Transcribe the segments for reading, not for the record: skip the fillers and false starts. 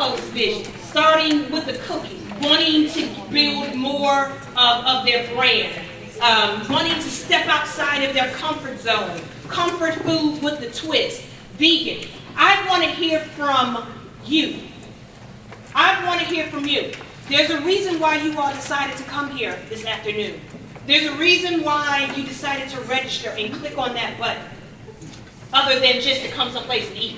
folks' vision, starting with the cookie, wanting to build more of their brand, wanting to step outside of their comfort zone, comfort food with the twist, vegan. I want to hear from you. I want to hear from you. There's a reason why you all decided to come here this afternoon. There's a reason why you decided to register and click on that button, other than just to come someplace and eat.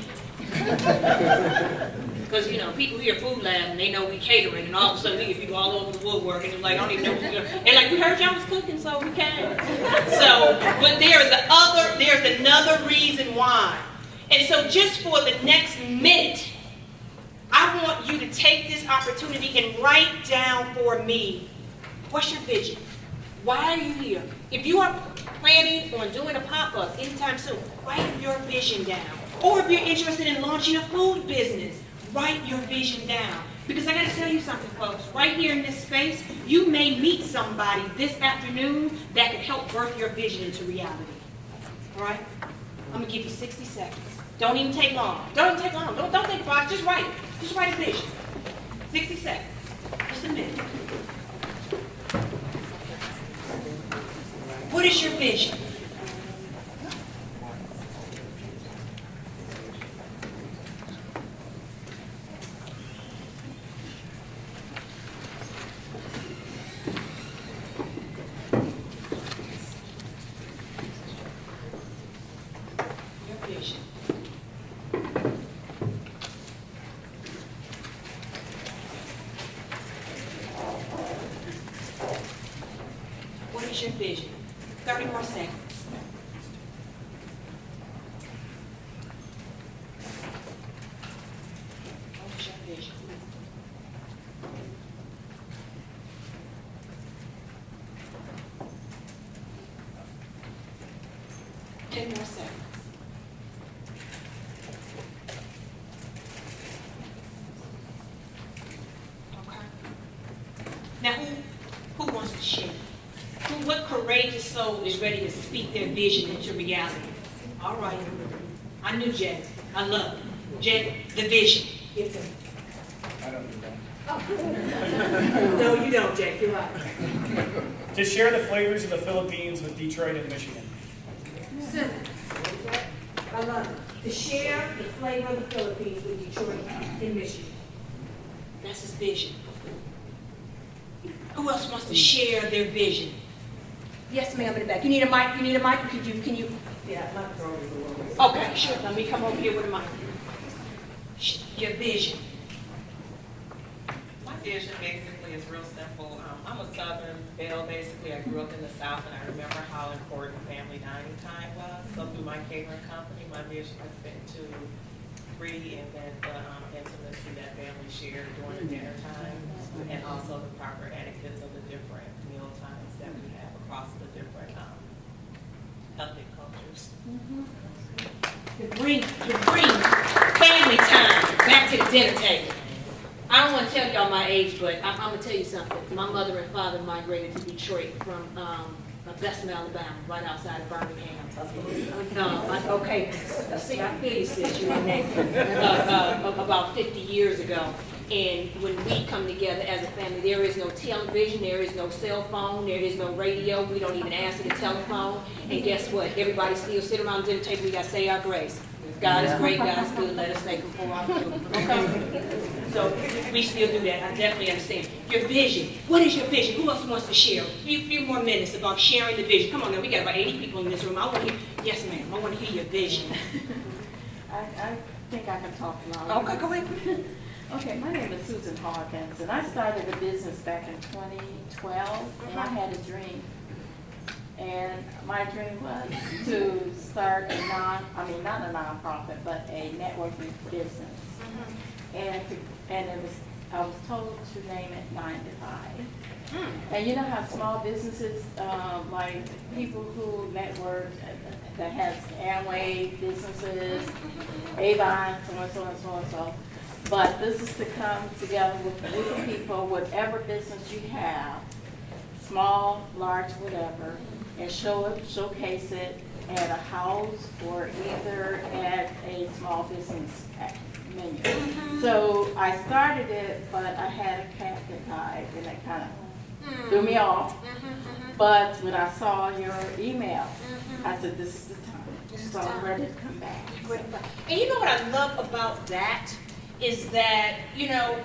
Because, you know, people hear Food Lab and they know we catering, and all of a sudden we get people all over the woodwork, and they're like, I don't even know what we're doing. And like, we heard y'all was cooking, so we came. So, but there's another reason why. And so just for the next minute, I want you to take this opportunity and write down for me, what's your vision? Why are you here? If you are planning on doing a pop-up anytime soon, write your vision down. Or if you're interested in launching a food business, write your vision down. Because I got to tell you something, folks. Right here in this space, you may meet somebody this afternoon that could help birth your vision into reality. All right? I'm going to give you 60 seconds. Don't even take long. Don't take long. Don't think 5. Just write it. Just write a vision. 60 seconds. Just a minute. What is your vision? What is your vision? 30 more seconds. What is your vision? Ten more seconds. Okay. Now, who wants to share? What courageous soul is ready to speak their vision into reality? All right. I knew Jack. I love it. Jack, the vision. Give it to me. I don't do that. Oh. No, you don't, Jack. You're right. To share the flavors of the Philippines with Detroit and Michigan. Simple. I love it. To share the flavor of the Philippines with Detroit and Michigan. That's his vision. Who else wants to share their vision? Yes, ma'am, in the back. You need a mic? You need a mic? Or can you? Yeah, my throat is a little. Okay, sure. Let me come over here with a mic. Your vision. My vision basically is real simple. I'm a Southern belle, basically. I grew up in the South, and I remember how important family dining time was. So through my catering company, my vision has been to reinvent the intimacy that families share during the dinner time, and also the proper etiquettes of the different meal times that we have across the different ethnic cultures. To bring family time back to the dinner table. I don't want to tell y'all my age, but I'm going to tell you something. My mother and father migrated to Detroit from Bessemer, Alabama, right outside of Birmingham. Okay, see, I feel you, sis, you in there. About 50 years ago. And when we come together as a family, there is no television, there is no cell phone, there is no radio, we don't even answer the telephone. And guess what? Everybody still sit around the dinner table, we got to say our grace. God is great, God is good, let us thank Him for our food. Okay? So we still do that. I definitely understand. Your vision. What is your vision? Who else wants to share? A few more minutes about sharing the vision. Come on now, we got about 80 people in this room. I want to hear, yes ma'am, I want to hear your vision. I think I can talk now. Okay, go ahead. Okay, my name is Susan Hawkins, and I started a business back in 2012, and I had a dream. And my dream was to start not a nonprofit, but a networking business. And I was told to name it 9 to 5. And you know how small businesses, like people who network, that has Amway businesses, Avon, so on, so on, so on, so. But this is to come together with a group of people, whatever business you have, small, large, whatever, and showcase it at a house or either at a small business menu. So I started it, but I had a cat that died, and that kind of threw me off. But when I saw your email, I said, this is the time. So I'm ready to come back. And you know what I love about that is that, you know,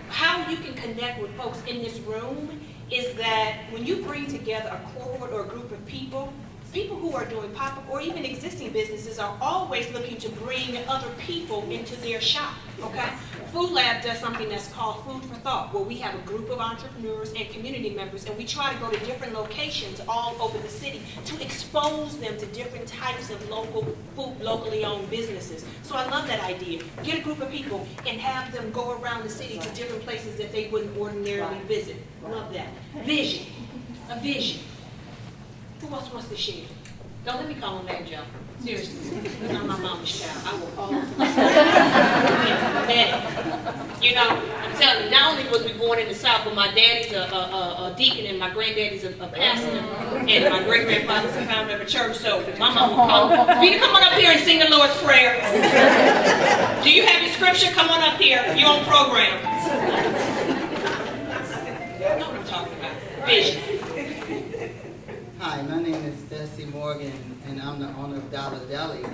how you can connect with folks in this room is that when you bring together a cohort or a group of people who are doing pop-up or even existing businesses are always looking to bring other people into their shop, okay? Food Lab does something that's called Food for Thought, where we have a group of entrepreneurs and community members, and we try to go to different locations all over the city to expose them to different types of locally owned businesses. So I love that idea. Get a group of people and have them go around the city to different places that they wouldn't ordinarily visit. Love that. Vision. A vision. Who else wants to share? Don't let me call him that, Joe. Seriously. Because I'm my mama's child. I will call him. Daddy. You know, I'm telling you, not only was we born in the South, but my daddy's a deacon and my granddaddy's a pastor. And my great-grandfather's a founder of a church. So my mama would call him. Peter, come on up here and sing the Lord's Prayer. Do you have your scripture? Come on up here. You're on program. You know what I'm talking about. Vision. Hi, my name is Bessie Morgan, and I'm the owner of Dollar Deli.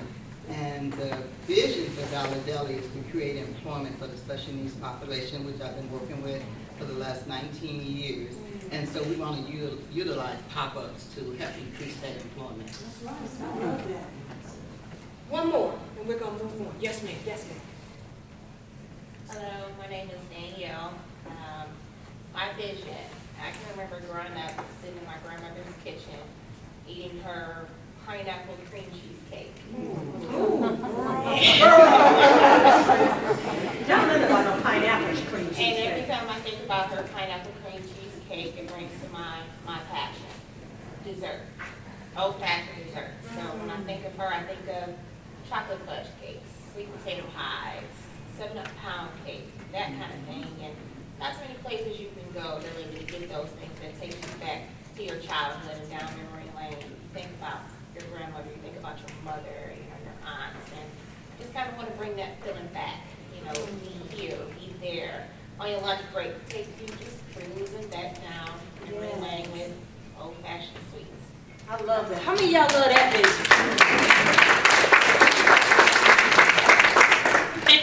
And the vision for Dollar Deli is to create employment for the special needs population, which I've been working with for the last 19 years. And so we want to utilize pop-ups to help increase that employment. That's right. I love that. One more, and we're going to move on. Yes, ma'am. Yes, ma'am. Hello, my name is Danielle. My vision, I can remember growing up sitting in my grandmother's kitchen eating her pineapple cream cheesecake. Don't know about no pineapple cream cheesecake. And every time I think about her pineapple cream cheesecake, it brings to mind my passion. Dessert. Old-fashioned dessert. So when I think of her, I think of chocolate fudge cakes, sweet potato pies, 7-Up pound cake, that kind of thing. And not so many places you can go to really get those things that take you back to your childhood and down memory lane. You think about your grandmother, you think about your mother, you know, your aunts, and just kind of want to bring that feeling back. You know, be here, be there. On your lunch break, take you just cruising back down memory lane with old-fashioned sweets. I love that. How many of y'all love that vision?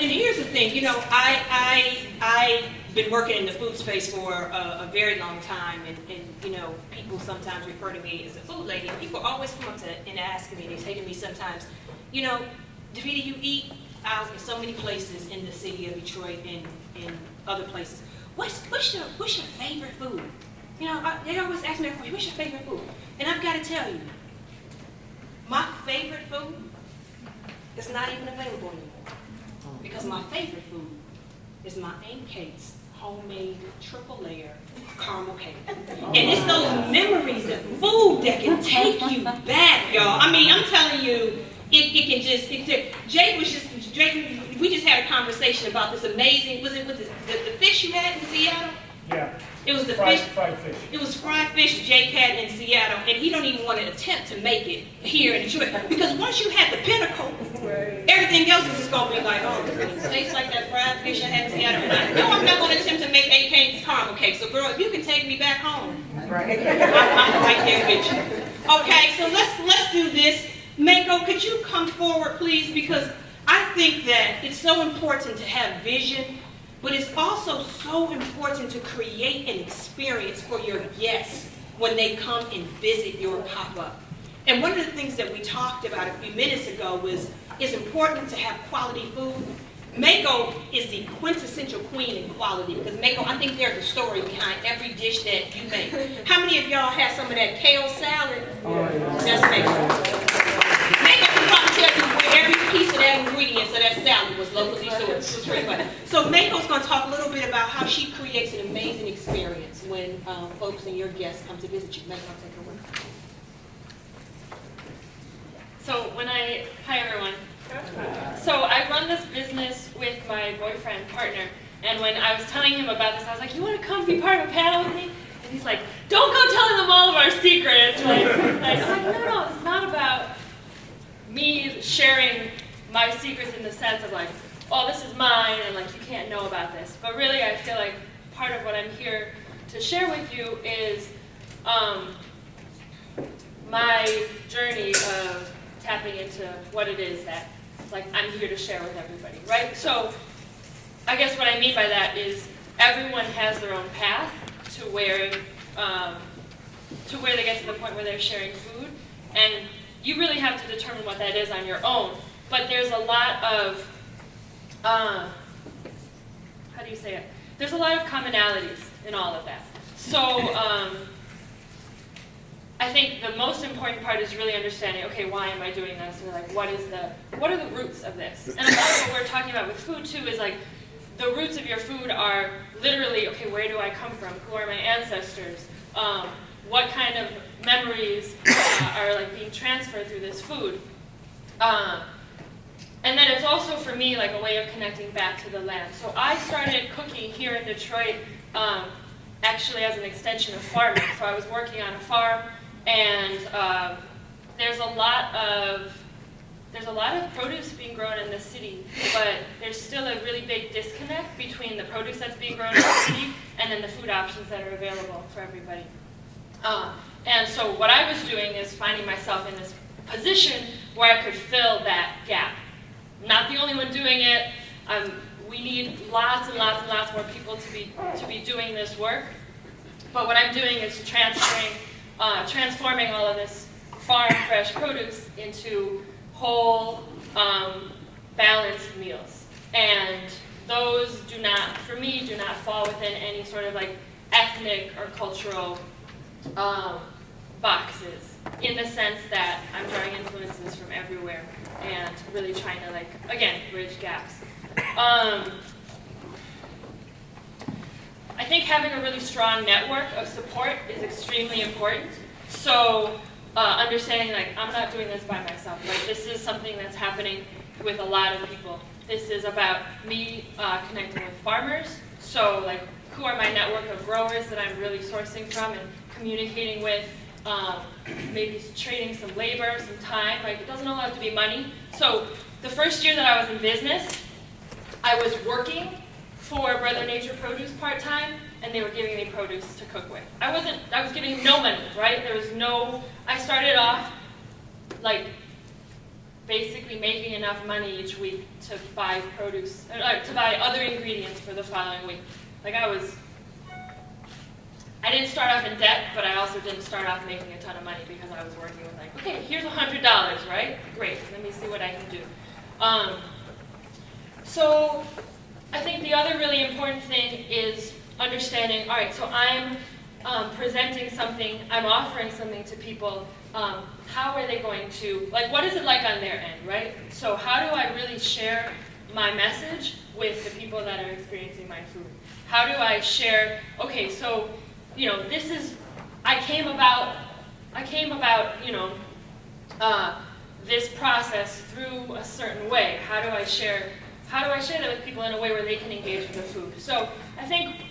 And here's the thing, you know, I've been working in the food space for a very long time, and you know, people sometimes refer to me as a food lady. People always come up to and ask me, they say to me sometimes, you know, Davida, you eat out in so many places in the city of Detroit and in other places. What's your favorite food? You know, they always ask me, what's your favorite food? And I've got to tell you, my favorite food is not even available anymore. Because my favorite food is my Aunt Kate's homemade triple layer caramel cake. And it's those memories of food that can take you back, y'all. I mean, I'm telling you, it can just, Jake, we just had a conversation about this amazing, was it the fish you had in Seattle? Yeah. It was the fried fish. fish. It was fried fish Jake had in Seattle, and he don't even want to attempt to make it here in Detroit. Because once you had the pinnacle, everything else is just going to be like, oh, it tastes like that fried fish I had in Seattle. No, I'm not going to attempt to make Aunt Kate's caramel cake. So, girl, if you can take me back home, I'm right there with you. Okay, so let's do this. Mako, could you come forward, please? Because I think that it's so important to have vision, but it's also so important to create an experience for your guests when they come and visit your pop-up. And one of the things that we talked about a few minutes ago was it's important to have quality food. Mako is the quintessential queen in quality because Mako, I think there's a story behind every dish that you make. How many of y'all had some of that kale salad? That's Mako. Mako can probably tell you where every piece of that ingredient of that salad was locally sourced. So Mako's going to talk a little bit about how she creates an amazing experience when folks and your guests come to visit you. Mako, take it away. So hi everyone. So I run this business with my boyfriend, partner, and when I was telling him about this, I was like, you want to come be part of a panel with me? And he's like, don't go telling them all of our secrets. I'm like, no, it's not about me sharing my secrets in the sense of like, oh, this is mine, and like you can't know about this. But really, I feel like part of what I'm here to share with you is my journey of tapping into what it is that like I'm here to share with everybody, right? So I guess what I mean by that is everyone has their own path to where they get to the point where they're sharing food, and you really have to determine what that is on your own. But there's a lot of how do you say it? There's a lot of commonalities in all of that. So I think the most important part is really understanding, okay, why am I doing this? Or like, what are the roots of this? And a lot of what we're talking about with food too is like, the roots of your food are literally, okay, where do I come from? Who are my ancestors? What kind of memories are like being transferred through this food? And then it's also for me like a way of connecting back to the land. So I started cooking here in Detroit actually as an extension of farming. So I was working on a farm, and there's a lot of produce being grown in the city, but there's still a really big disconnect between the produce that's being grown in the city and then the food options that are available for everybody. And so what I was doing is finding myself in this position where I could fill that gap. Not the only one doing it. We need lots and lots and lots more people to be doing this work. But what I'm doing is transforming all of this farm fresh produce into whole, balanced meals. And those do not fall within any sort of like ethnic or cultural boxes, in the sense that I'm drawing influences from everywhere and really trying to, like, again, bridge gaps. I think having a really strong network of support is extremely important. So understanding, like, I'm not doing this by myself. Like, this is something that's happening with a lot of people. This is about me connecting with farmers. So, like, who are my network of growers that I'm really sourcing from and communicating with, maybe trading some labor, some time. Like, it doesn't all have to be money. So the first year that I was in business, I was working for Brother Nature Produce part-time, and they were giving me produce to cook with. I was giving them no money, right? I started off, like, basically making enough money each week to buy produce, to buy other ingredients for the following week. Like, I didn't start off in debt, but I also didn't start off making a ton of money because I was working with, like, okay, here's $100, right? Great, let me see what I can do. So I think the other really important thing is understanding, all right, so I'm presenting something, I'm offering something to people, how are they going to, like, what is it like on their end, right? So how do I really share my message with the people that are experiencing my food? How do I share, okay, so, you know, I came about, this process through a certain way. How do I share that with people in a way where they can engage with the food? So I think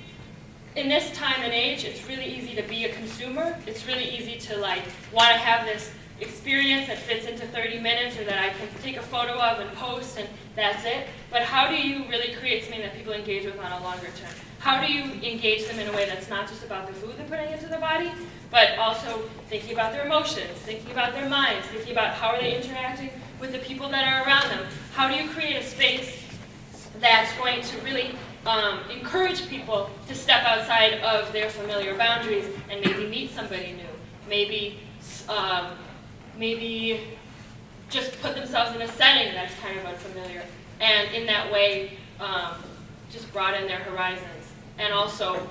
in this time and age, it's really easy to be a consumer. It's really easy to, like, want to have this experience that fits into 30 minutes or that I can take a photo of and post and that's it. But how do you really create something that people engage with on a longer term? How do you engage them in a way that's not just about the food they're putting into their body, but also thinking about their emotions, thinking about their minds, thinking about how are they interacting with the people that are around them? How do you create a space that's going to really encourage people to step outside of their familiar boundaries and maybe meet somebody new? Maybe just put themselves in a setting that's kind of unfamiliar, and in that way just broaden their horizons, and also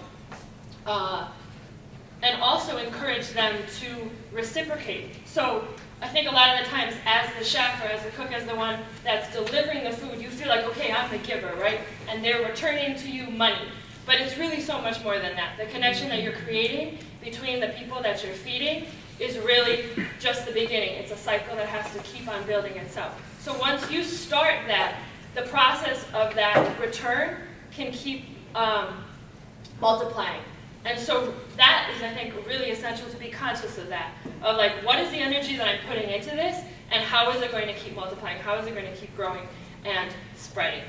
encourage them to reciprocate. So I think a lot of the times, as the chef or as the cook, as the one that's delivering the food, you feel like, okay, I'm the giver, right? And they're returning to you money. But it's really so much more than that. The connection that you're creating between the people that you're feeding is really just the beginning. It's a cycle that has to keep on building itself. So once you start that, the process of that return can keep multiplying. And so that is, I think, really essential to be conscious of that. Of, like, what is the energy that I'm putting into this, and how is it going to keep multiplying? How is it going to keep growing and spreading?